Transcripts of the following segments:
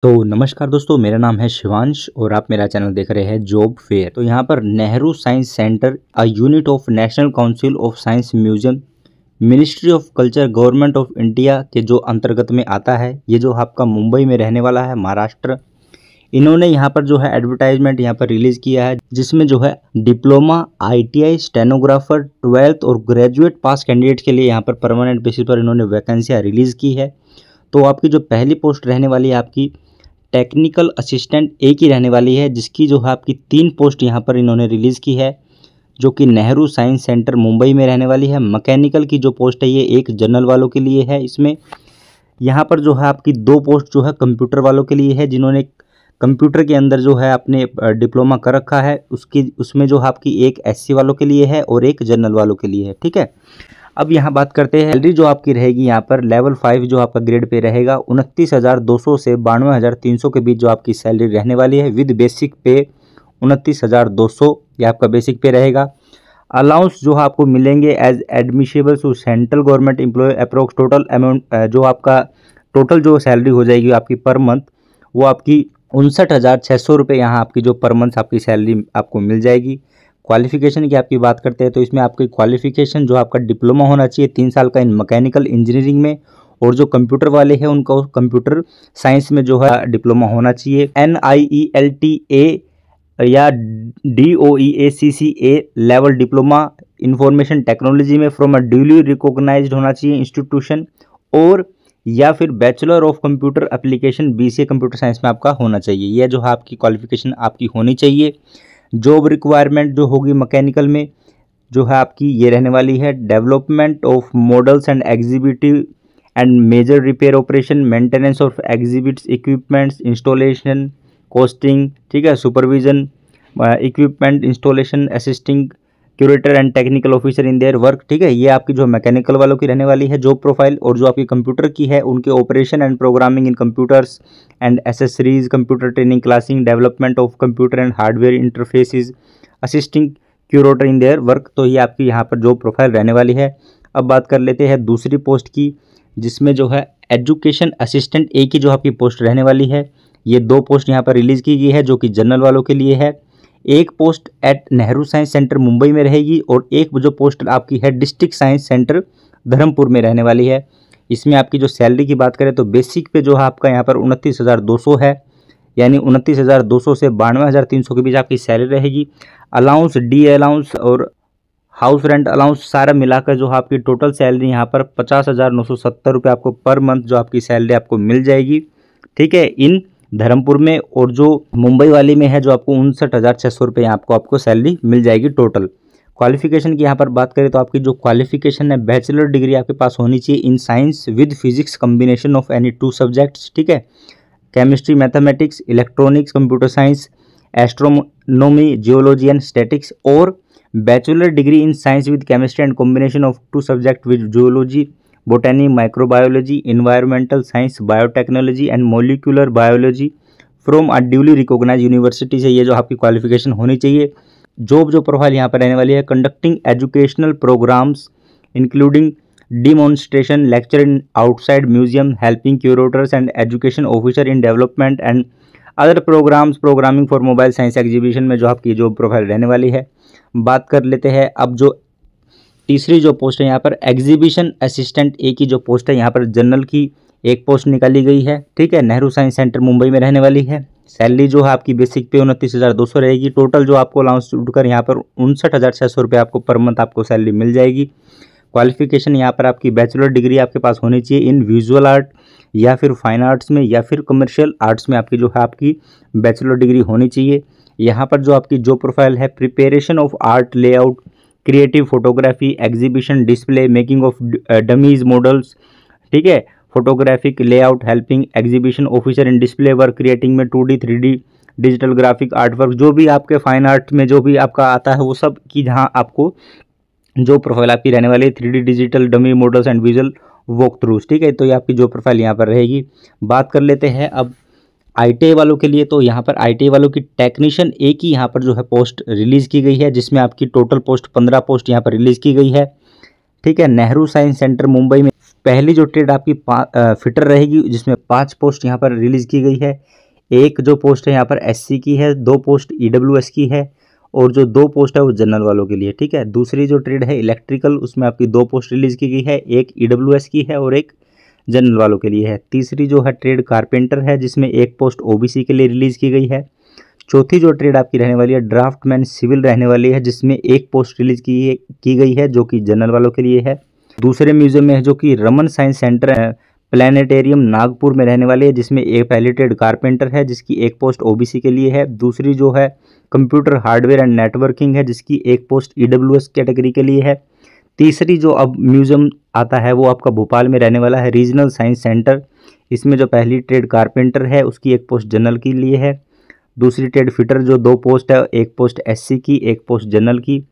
तो नमस्कार दोस्तों, मेरा नाम है शिवांश और आप मेरा चैनल देख रहे हैं जॉब फेयर। तो यहाँ पर Nehru science centre a unit of national council of science museum ministry of culture government of India के जो अंतर्गत में आता है, ये जो आपका मुंबई में रहने वाला है, महाराष्ट्र। इन्होंने यहाँ पर जो है एडवर्टाइजमेंट यहाँ पर रिलीज़ किया है, जिसमें जो है डिप्लोमा, आईटीआई, स्टेनोग्राफर, 12th और ग्रेजुएट पास कैंडिडेट के लिए यहाँ पर परमानेंट बेसिस पर इन्होंने वैकेंसियाँ रिलीज़ की है। तो आपकी जो पहली पोस्ट रहने वाली है आपकी टेक्निकल असिस्टेंट एक ही रहने वाली है, जिसकी जो है आपकी 3 पोस्ट यहाँ पर इन्होंने रिलीज़ की है, जो कि नेहरू साइंस सेंटर मुंबई में रहने वाली है। मैकेनिकल की जो पोस्ट है ये एक जनरल वालों के लिए है। इसमें यहाँ पर जो है आपकी 2 पोस्ट जो है कंप्यूटर वालों के लिए है, जिन्होंने कंप्यूटर के अंदर जो है आपने डिप्लोमा कर रखा है। उसमें जो है आपकी एक एससी वालों के लिए है और एक जनरल वालों के लिए है। ठीक है, अब यहाँ बात करते हैं सैलरी जो आपकी रहेगी। यहाँ पर लेवल 5 जो आपका ग्रेड पे रहेगा 29,200 से 92,300 के बीच जो आपकी सैलरी रहने वाली है, विद बेसिक पे 29,200 ये आपका बेसिक पे रहेगा। अलाउंस जो आपको मिलेंगे as admissible to central government employee approx total amount जो आपका टोटल जो सैलरी हो जाएगी आपकी पर मंथ, वो आपकी 59,600 रुपये यहाँ आपकी जो पर मंथ आपकी सैलरी आपको मिल जाएगी। क्वालिफिकेशन की आपकी बात करते हैं तो इसमें आपकी क्वालिफिकेशन जो आपका डिप्लोमा होना चाहिए 3 साल का इन मैकेनिकल इंजीनियरिंग में, और जो कंप्यूटर वाले हैं उनको कंप्यूटर साइंस में जो है डिप्लोमा होना चाहिए। NIELTA या DOEACCA level diploma information technology में फ्रॉम अ ड्यूली रिकॉग्नाइज्ड होना चाहिए इंस्टीट्यूशन, और या फिर bachelor of computer application BCA computer science में आपका होना चाहिए। यह जो है आपकी क्वालिफिकेशन आपकी होनी चाहिए। जॉब रिक्वायरमेंट जो होगी मैकेनिकल में जो है आपकी ये रहने वाली है, development of models and exhibitive and major repair operation, maintenance of exhibits equipments, installation, costing, ठीक है, supervision, equipment installation, assisting curator and technical officer in their work. ठीक है, ये आपकी जो मैकेनिकल वालों की रहने वाली है जॉब प्रोफाइल। और जो आपकी कंप्यूटर की है उनके operation and programming in computers and accessories, computer training, classing, development of computer and hardware interfaces, assisting curator in their work. तो ये आपकी यहाँ पर जॉब प्रोफाइल रहने वाली है। अब बात कर लेते हैं दूसरी पोस्ट की, जिसमें जो है एजुकेशन असिस्टेंट एक ही जो आपकी पोस्ट रहने वाली है। ये 2 पोस्ट यहाँ पर रिलीज़ की गई है जो कि जनरल वालों के लिए है। एक post at Nehru science centre Mumbai में रहेगी और एक जो पोस्ट आपकी है डिस्ट्रिक्ट साइंस सेंटर धर्मपुर में रहने वाली है। इसमें आपकी जो सैलरी की बात करें तो बेसिक पे जो है आपका यहाँ पर 29,200 है, यानी 29,200 से 92,300 के बीच आपकी सैलरी रहेगी। अलाउंस, डी अलाउंस और हाउस रेंट अलाउंस सारा मिलाकर जो आपकी टोटल सैलरी यहाँ पर 50,970 रुपये आपको पर मंथ जो आपकी सैलरी आपको मिल जाएगी। ठीक है, इन धर्मपुर में, और जो मुंबई वाली में है जो आपको 59,600 रुपये आपको सैलरी मिल जाएगी टोटल। क्वालिफिकेशन की यहाँ पर बात करें तो आपकी जो क्वालिफिकेशन है बैचलर डिग्री आपके पास होनी चाहिए in science with physics combination of any 2 subjects. ठीक है, chemistry, mathematics, electronics, computer science, astronomy, geology and statics, और bachelor degree in science with chemistry and combination of 2 subject with geology, botany, microbiology, environmental science, biotechnology and molecular biology from a duly recognise university से ये जो आपकी qualification होनी चाहिए। Job जो profile यहाँ पर रहने वाली है, conducting educational programs including demonstration lecture in outside museum, helping curators and education officer in development and other programs, programming for mobile science exhibition में जो आपकी जॉब प्रोफाइल रहने वाली है। बात कर लेते हैं अब जो तीसरी जो पोस्ट है यहाँ पर एग्जीबिशन असिस्टेंट एक ही जो पोस्ट है यहाँ पर जनरल की एक पोस्ट निकाली गई है। ठीक है, नेहरू साइंस सेंटर मुंबई में रहने वाली है। सैलरी जो है आपकी बेसिक पे 29,200 रहेगी। टोटल जो आपको अलाउंस उठकर यहाँ पर 59,600 रुपये आपको पर मंथ आपको सैलरी मिल जाएगी। क्वालिफिकेशन यहाँ पर आपकी बैचलर डिग्री आपके पास होनी चाहिए इन विजुअल आर्ट या फिर फाइन आर्ट्स में या फिर कमर्शियल आर्ट्स में आपकी जो है आपकी बैचलर डिग्री होनी चाहिए। यहाँ पर जो आपकी जो प्रोफाइल है preparation of art layout, creative photography, exhibition display, making of dummies models, ठीक है, photographic layout, helping exhibition officer in display work, creating में 2D 3D digital graphic art work, जो भी आपके फाइन आर्ट में जो भी आपका आता है वो सब की जहाँ आपको जो प्रोफाइल आपकी रहने वाली है 3D digital dummy models and visual walk throughs. ठीक है, तो ये आपकी जो प्रोफाइल यहाँ पर रहेगी। बात कर लेते हैं अब ITI वालों के लिए। तो यहाँ पर ITI वालों की टेक्नीशियन एक ही यहाँ पर जो है पोस्ट रिलीज़ की गई है, जिसमें आपकी टोटल पोस्ट 15 पोस्ट यहाँ पर रिलीज़ की गई है। ठीक है, नेहरू साइंस सेंटर मुंबई में पहली जो ट्रेड आपकी फिटर रहेगी जिसमें 5 पोस्ट यहाँ पर रिलीज की गई है। एक जो पोस्ट है यहाँ पर एससी की है, 2 पोस्ट ईडब्ल्यूएस की है और जो 2 पोस्ट है वो जनरल वालों के लिए, ठीक है। दूसरी जो ट्रेड है इलेक्ट्रिकल, उसमें आपकी 2 पोस्ट रिलीज की गई है, एक ईडब्ल्यूएस की है और एक जनरल वालों के लिए है। तीसरी जो है ट्रेड कारपेंटर है जिसमें 1 पोस्ट ओबीसी के लिए रिलीज की गई है। चौथी जो ट्रेड आपकी रहने वाली है ड्राफ्टमैन सिविल रहने वाली है जिसमें 1 पोस्ट रिलीज की गई है जो कि जनरल वालों के लिए है। दूसरे म्यूजियम में है जो कि रमन साइंस सेंटर है प्लानिटेरियम नागपुर में रहने वाली है जिसमें एक पहली ट्रेड कारपेंटर है जिसकी 1 पोस्ट ओबीसी के लिए है। दूसरी जो है कंप्यूटर हार्डवेयर एंड नेटवर्किंग है जिसकी 1 पोस्ट ईडब्ल्यूएस कैटेगरी के लिए है। तीसरी जो अब म्यूजियम आता है वो आपका भोपाल में रहने वाला है रीजनल साइंस सेंटर। इसमें जो पहली ट्रेड कारपेंटर है उसकी 1 पोस्ट जनरल के लिए है। दूसरी ट्रेड फिटर जो 2 पोस्ट है, 1 पोस्ट एससी की, 1 पोस्ट जनरल की।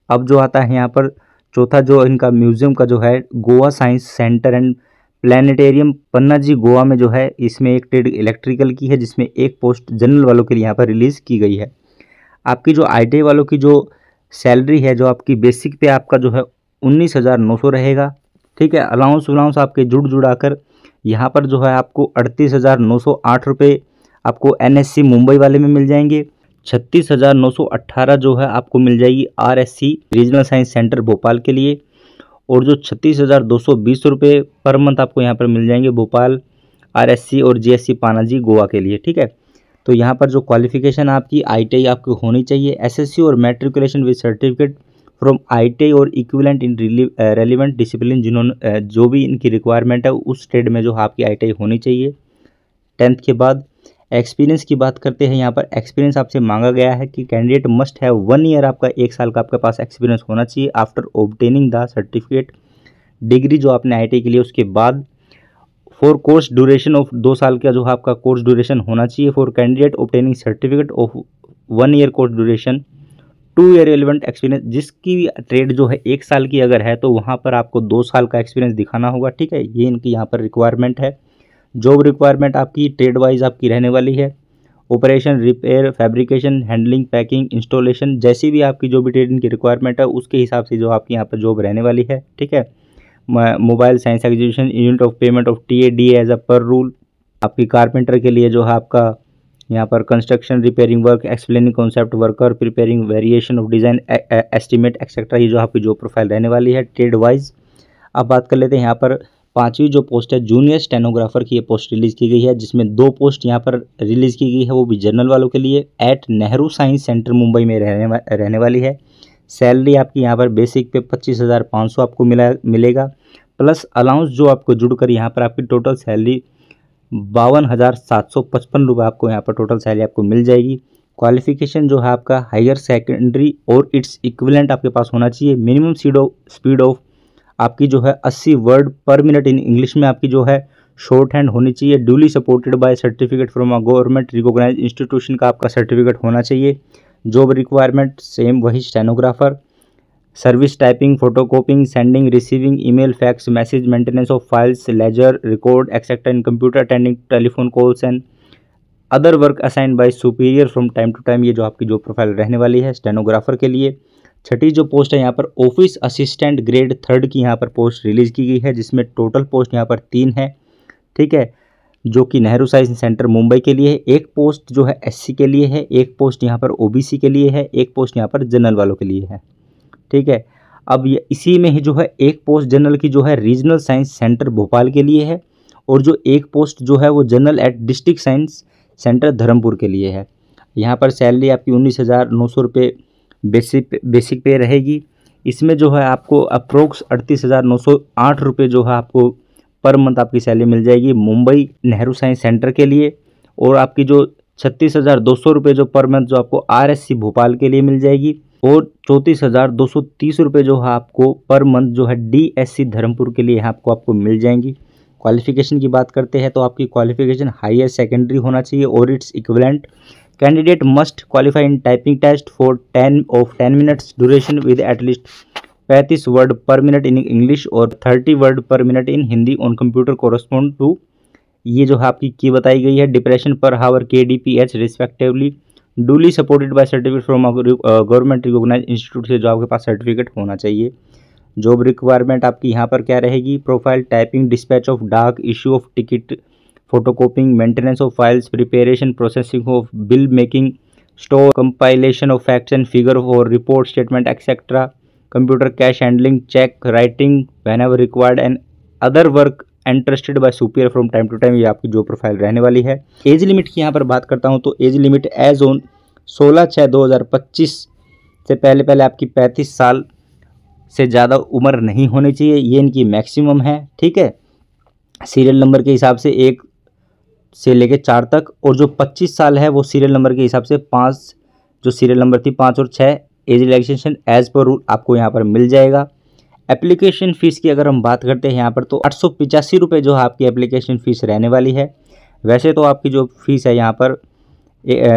अब जो आता है यहाँ पर चौथा जो इनका म्यूजियम का जो है Goa science centre and planetarium Panaji Goa में जो है इसमें एक ट्रेड इलेक्ट्रिकल की है जिसमें 1 पोस्ट जनरल वालों के लिए यहाँ पर रिलीज़ की गई है। आपकी जो आईटीआई वालों की जो सैलरी है जो आपकी बेसिक पे आपका जो है 19,900 रहेगा, ठीक है। अलाउंस आपके जुड़ाकर यहाँ पर जो है आपको 38,908 रुपये आपको एनएससी मुंबई वाले में मिल जाएंगे। 36,918 जो है आपको मिल जाएगी RSC regional science centre Bhopal के लिए और जो 36,220 रुपये पर मंथ आपको यहाँ पर मिल जाएंगे भोपाल आरएससी और जीएससी पानाजी गोवा के लिए, ठीक है। तो यहाँ पर जो क्वालिफिकेशन आपकी आईटीआई आपको होनी चाहिए, एसएससी और matriculation with certificate from ITI और इक्विवेलेंट इन रेलिवेंट डिसिप्लिन, जिन्होंने जो भी इनकी रिक्वायरमेंट है उस ट्रेड में जो आपकी आईटीआई होनी चाहिए 10th के बाद। एक्सपीरियंस की बात करते हैं, यहाँ पर एक्सपीरियंस आपसे मांगा गया है कि कैंडिडेट मस्ट हैव 1 ईयर, आपका 1 साल का आपके पास एक्सपीरियंस होना चाहिए after obtaining the certificate degree जो आपने आईटीआई के लिए उसके बाद। फॉर कोर्स ड्यूरेशन ऑफ 2 साल का जो आपका कोर्स ड्यूरेशन होना चाहिए। For candidate obtaining certificate of 1 year course duration 2 year relevant experience, जिसकी ट्रेड जो है 1 साल की अगर है तो वहाँ पर आपको 2 साल का एक्सपीरियंस दिखाना होगा, ठीक है। ये इनकी यहाँ पर रिक्वायरमेंट है। जॉब रिक्वायरमेंट आपकी ट्रेड वाइज आपकी रहने वाली है operation, repair, fabrication, handling, packing, installation, जैसी भी आपकी जो भी ट्रेड इनकी रिक्वायरमेंट है उसके हिसाब से जो आपकी यहाँ पर जॉब रहने वाली है, ठीक है। Mobile science execution unit of payment of TAD as a per rule. आपकी कारपेंटर के लिए जो है आपका यहाँ पर construction, repairing work, explaining concept, worker, preparing variation of design, estimate etcetera, ये जो आपकी जॉब प्रोफाइल रहने वाली है ट्रेड वाइज। अब बात कर लेते हैं यहाँ पर 5वीं जो पोस्ट है जूनियर स्टेनोग्राफर की ये पोस्ट रिलीज़ की गई है जिसमें 2 पोस्ट यहाँ पर रिलीज़ की गई है, वो भी जनरल वालों के लिए at Nehru science centre Mumbai में रहने वाली है। सैलरी आपकी यहाँ पर बेसिक पे 25,500 आपको मिलेगा प्लस अलाउंस जो आपको जुड़कर यहाँ पर आपकी टोटल सैलरी 52,755 रुपये आपको यहाँ पर टोटल सैलरी आपको मिल जाएगी। क्वालिफिकेशन जो है आपका हायर सेकेंडरी और इट्स इक्विवेलेंट आपके पास होना चाहिए। मिनिमम स्पीड ऑफ आपकी जो है 80 word per minute in English में आपकी जो है शॉर्ट हैंड होनी चाहिए। Duly supported by certificate from a government recognised institution का आपका सर्टिफिकेट होना चाहिए। जॉब रिक्वायरमेंट सेम वही stenographer, service typing, photocopying, sending, receiving email, fax, message, maintenance of files, ledger, record etcetera in computer, attending telephone calls and other work assigned by superior from time to time. ये जो आपकी job profile रहने वाली है stenographer के लिए। 6ठी जो post है यहाँ पर ऑफिस असिस्टेंट ग्रेड 3rd की यहाँ पर पोस्ट रिलीज़ की गई है जिसमें टोटल पोस्ट यहाँ पर 3 है, ठीक है, जो कि नेहरू साइंस सेंटर मुंबई के लिए है। 1 पोस्ट जो है एससी के लिए है, 1 पोस्ट यहाँ पर ओबीसी के लिए है, 1 पोस्ट यहाँ पर जनरल वालों के लिए है, ठीक है। अब ये इसी में ही जो है 1 पोस्ट जनरल की जो है रीजनल साइंस सेंटर भोपाल के लिए है और जो 1 पोस्ट जो है वो general at district science centre Dharampur के लिए है। यहाँ पर सैलरी आपकी 19,900 रुपये बेसिक पे रहेगी। इसमें जो है आपको अप्रोक्स 38,908 रुपये जो है आपको पर मंथ आपकी सैलरी मिल जाएगी मुंबई नेहरू साइंस सेंटर के लिए और आपकी जो 36,200 रुपये जो पर मंथ जो आपको आरएससी भोपाल के लिए मिल जाएगी और 34,230 रुपये जो है आपको पर मंथ जो है डीएससी धर्मपुर के लिए आपको मिल जाएंगी। क्वालिफिकेशन की बात करते हैं तो आपकी क्वालिफिकेशन हायर सेकेंडरी होना चाहिए और its equivalent. Candidate must qualify in typing test for 10 minutes duration with at least 35 word per minute in English और 30 word per minute in Hindi on computer correspond to, ये जो है आपकी की बताई गई है, depression per hour KDPH respectively, duly supported by certificate from government recognised institute से जो आपके पास सर्टिफिकेट होना चाहिए। जॉब रिक्वायरमेंट आपकी यहाँ पर क्या रहेगी, profile, typing, dispatch of dak, issue of ticket, photocopying, maintenance of files, preparation processing of bill making, store, compilation of facts and figure और report statement etcetera, computer cash handling, cheque writing whenever required and other work interested by superior from time to time. ये आपकी जो profile रहने वाली है। Age limit की यहाँ पर बात करता हूँ तो एज लिमिट एज ऑन 16/6/2025 से पहले आपकी 35 साल से ज़्यादा उम्र नहीं होनी चाहिए, ये इनकी मैक्सिमम है। ठीक है, सीरियल नंबर के हिसाब से 1 से लेके 4 तक, और जो 25 साल है वो सीरियल नंबर के हिसाब से 5, जो सीरियल नंबर थी 5 और 6, age relaxation as per rule आपको यहाँ पर मिल जाएगा। एप्लीकेशन फ़ीस की अगर हम बात करते हैं यहाँ पर तो 885 रुपये जो आपकी एप्लीकेशन फ़ीस रहने वाली है। वैसे तो आपकी जो फीस है यहाँ पर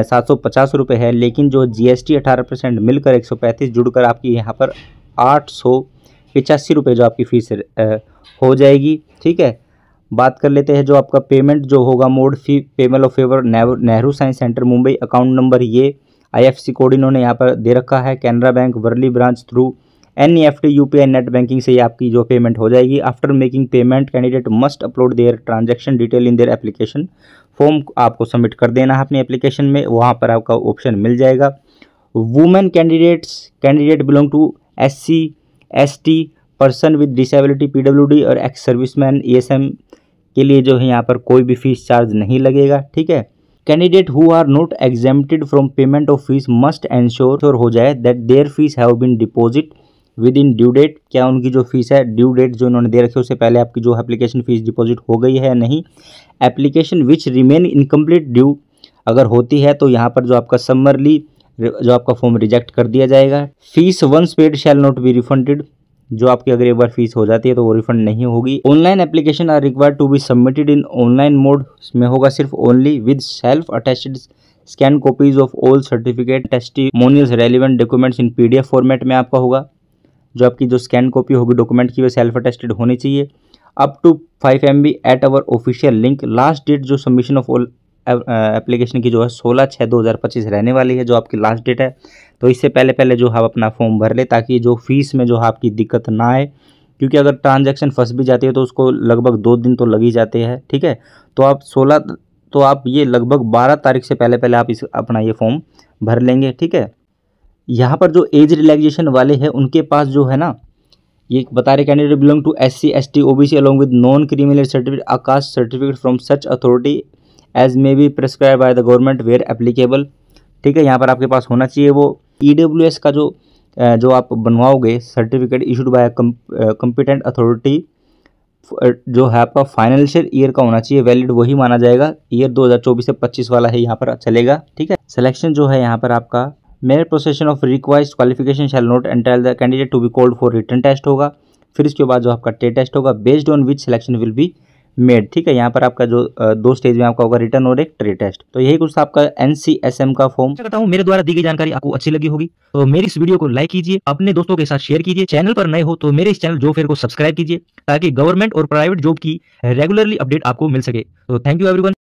750 रुपये है, लेकिन जो जीएसटी 18% मिलकर 135 जुड़कर आपकी यहाँ पर 885 रुपये जो आपकी फ़ीस हो जाएगी। ठीक है, बात कर लेते हैं जो आपका पेमेंट जो होगा, mode fee payment of favour Nehru science centre Mumbai, account number ये IFSC कोड इन्होंने यहाँ पर दे रखा है, Canara bank Worli branch through NEFT UPI net banking से ये आपकी जो पेमेंट हो जाएगी। After making payment candidate must upload their transaction detail in their application form, आपको सबमिट कर देना है अपनी एप्लीकेशन में, वहाँ पर आपका ऑप्शन मिल जाएगा। Women candidate belong to SC ST person with disability PWD और एक्स सर्विसमैन ESM के लिए जो है यहाँ पर कोई भी फीस चार्ज नहीं लगेगा। ठीक है, candidate who are not exempted from payment of fees must ensure हो जाए that their fees have been deposit within due date, क्या उनकी जो फीस है ड्यू डेट जो उन्होंने दे रखी है उससे पहले आपकी जो एप्लीकेशन फीस डिपॉजिट हो गई है या नहीं। Application which remain incomplete due अगर होती है तो यहाँ पर जो आपका समरली जो आपका फॉर्म रिजेक्ट कर दिया जाएगा। Fees once paid shall not be refunded, जो आपकी अगर एक बार फीस हो जाती है तो वो रिफंड नहीं होगी। Online application are required to be submitted in online mode, इसमें होगा सिर्फ only with self attested scan copies of all certificate testimonials relevant documents in PDF format में आपका होगा। जो आपकी जो स्कैन कॉपी होगी डॉक्यूमेंट की वो सेल्फ अटेस्टेड होनी चाहिए। Up to 5 MB at our official link. Last date जो सबमिशन ऑफ ऑल एप्लीकेशन की जो है 16/6/2025 रहने वाली है, जो आपकी लास्ट डेट है। तो इससे पहले जो आप अपना फॉर्म भर ले ताकि जो फीस में जो आपकी दिक्कत ना आए, क्योंकि अगर ट्रांजैक्शन फंस भी जाती है तो उसको लगभग 2 दिन तो लग ही जाते हैं। ठीक है, तो आप ये लगभग 12 तारीख से पहले आप अपना ये फॉर्म भर लेंगे। ठीक है, यहाँ पर जो एज रिलैक्सेशन वाले हैं उनके पास जो है ना, ये बता रहे candidate belong to SC ST OBC along with non criminal certificate a caste certificate from such authority as may be prescribe by the government where applicable. ठीक है, यहाँ पर आपके पास होना चाहिए वो EWS का जो आप बनवाओगे certificate issued by competent authority, जो है आपका फाइनेंशियल ईयर का होना चाहिए, वैलिड वही माना जाएगा। ईयर 2024 से 25 वाला है यहाँ पर चलेगा। ठीक है, सिलेक्शन जो है यहाँ पर आपका mere possession of required qualification shall not entitle the candidate to be called for written test होगा। फिर इसके बाद जो आपका टेस्ट होगा based on which selection will be made. ठीक है, यहाँ पर आपका जो 2 स्टेज में आपका होगा रिटन और एक ट्रे टेस्ट। तो यही कुछ आपका NCSM का फॉर्म। करता हूँ मेरे द्वारा दी गई जानकारी आपको अच्छी लगी होगी तो मेरी इस वीडियो को लाइक कीजिए, अपने दोस्तों के साथ शेयर कीजिए। चैनल पर नए हो तो मेरे इस चैनल जॉब फेयर को सब्सक्राइब कीजिए ताकि गवर्नमेंट और प्राइवेट जॉब की रेगुलरली अपडेट आपको मिल सके। तो थैंक यू एवरीवन।